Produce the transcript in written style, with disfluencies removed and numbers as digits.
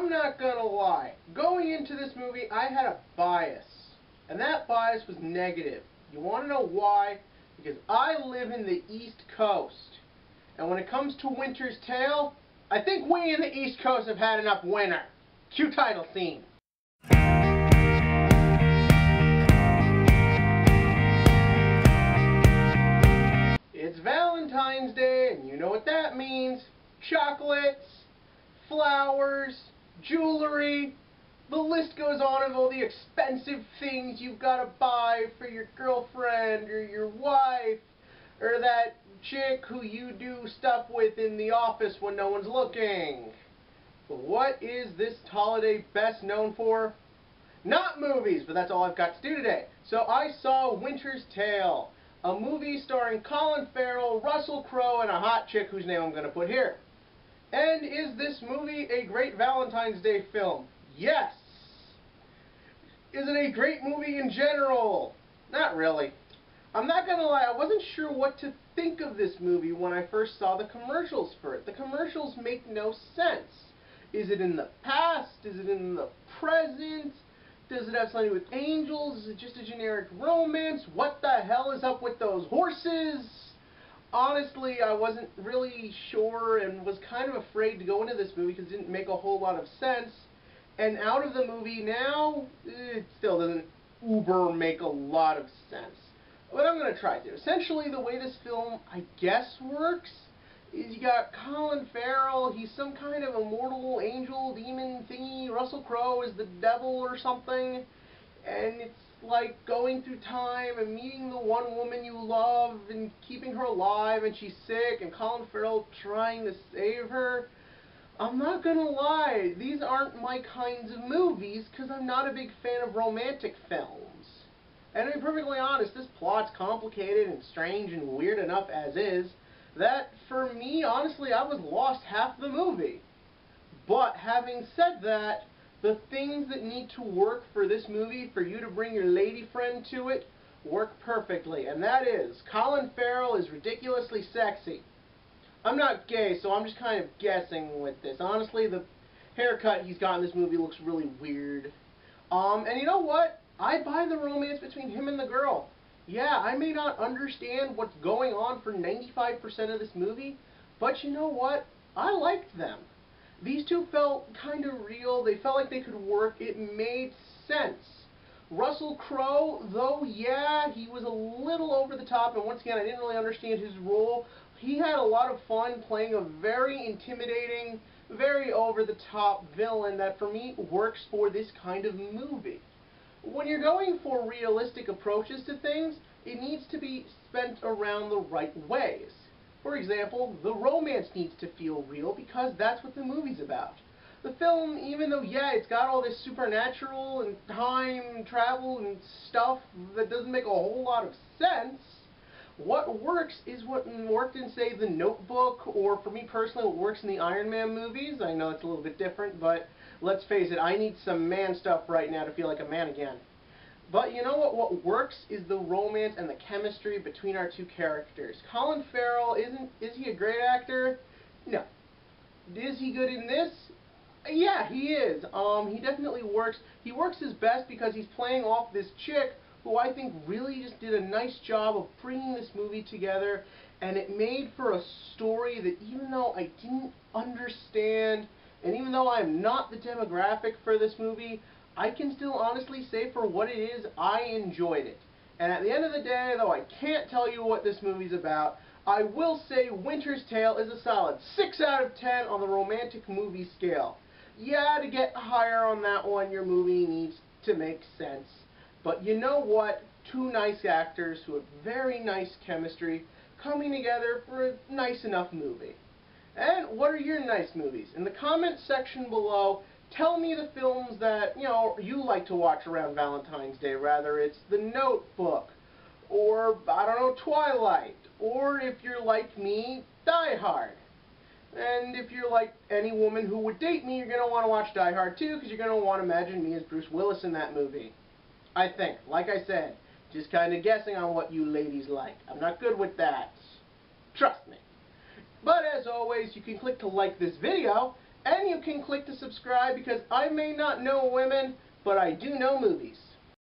I'm not gonna lie. Going into this movie, I had a bias. And that bias was negative. You wanna know why? Because I live in the East Coast. And when it comes to Winter's Tale, I think we in the East Coast have had enough winter. Cue title scene. It's Valentine's Day, and you know what that means. Chocolates, flowers, jewelry, the list goes on of all the expensive things you've got to buy for your girlfriend or your wife or that chick who you do stuff with in the office when no one's looking. But what is this holiday best known for? Not movies, but that's all I've got to do today. So I saw Winter's Tale, a movie starring Colin Farrell, Russell Crowe, and a hot chick whose name I'm going to put here. And is this movie a great Valentine's Day film? Yes. Is it a great movie in general? Not really. I'm not going to lie, I wasn't sure what to think of this movie when I first saw the commercials for it. The commercials make no sense. Is it in the past? Is it in the present? Does it have something with angels? Is it just a generic romance? What the hell is up with those horses? Honestly, I wasn't really sure and was kind of afraid to go into this movie because it didn't make a whole lot of sense. And out of the movie now, it still doesn't uber make a lot of sense. But I'm going to try to. Essentially, the way this film, I guess, works is you got Colin Farrell. He's some kind of immortal angel, demon thingy. Russell Crowe is the devil or something. And it's like going through time and meeting the one woman you love and keeping her alive, and she's sick, and Colin Farrell trying to save her. I'm not gonna lie, these aren't my kinds of movies because I'm not a big fan of romantic films. And to be perfectly honest, this plot's complicated and strange and weird enough as is that for me, honestly, I was lost half the movie. But having said that, the things that need to work for this movie, for you to bring your lady friend to it, work perfectly. And that is, Colin Farrell is ridiculously sexy. I'm not gay, so I'm just kind of guessing with this. Honestly, the haircut he's got in this movie looks really weird. And you know what? I buy the romance between him and the girl. Yeah, I may not understand what's going on for 95% of this movie, but you know what? I liked them. These two felt kind of real. They felt like they could work. It made sense. Russell Crowe, though, yeah, he was a little over the top, and once again, I didn't really understand his role. He had a lot of fun playing a very intimidating, very over-the-top villain that, for me, works for this kind of movie. When you're going for realistic approaches to things, it needs to be spent around the right ways. For example, the romance needs to feel real because that's what the movie's about. The film, even though, yeah, it's got all this supernatural and time travel and stuff that doesn't make a whole lot of sense, what works is what worked in, say, The Notebook, or for me personally, what works in the Iron Man movies. I know it's a little bit different, but let's face it, I need some man stuff right now to feel like a man again. But you know what? What works is the romance and the chemistry between our two characters. Colin Farrell, is he a great actor? No. Is he good in this? Yeah, he is. He definitely works. He works his best because he's playing off this chick who I think really just did a nice job of bringing this movie together, and it made for a story that even though I didn't understand, and even though I'm not the demographic for this movie, I can still honestly say for what it is, I enjoyed it. And at the end of the day, though I can't tell you what this movie's about, I will say Winter's Tale is a solid 6 out of 10 on the romantic movie scale. Yeah, to get higher on that one, your movie needs to make sense. But you know what? Two nice actors who have very nice chemistry coming together for a nice enough movie. And what are your nice movies? In the comment section below, tell me the films that, you know, you like to watch around Valentine's Day. Rather it's The Notebook, or, I don't know, Twilight, or if you're like me, Die Hard. And if you're like any woman who would date me, you're going to want to watch Die Hard too, because you're going to want to imagine me as Bruce Willis in that movie. I think. Like I said, just kind of guessing on what you ladies like. I'm not good with that. Trust me. But as always, you can click to like this video, And you can click to subscribe because I may not know women, but I do know movies.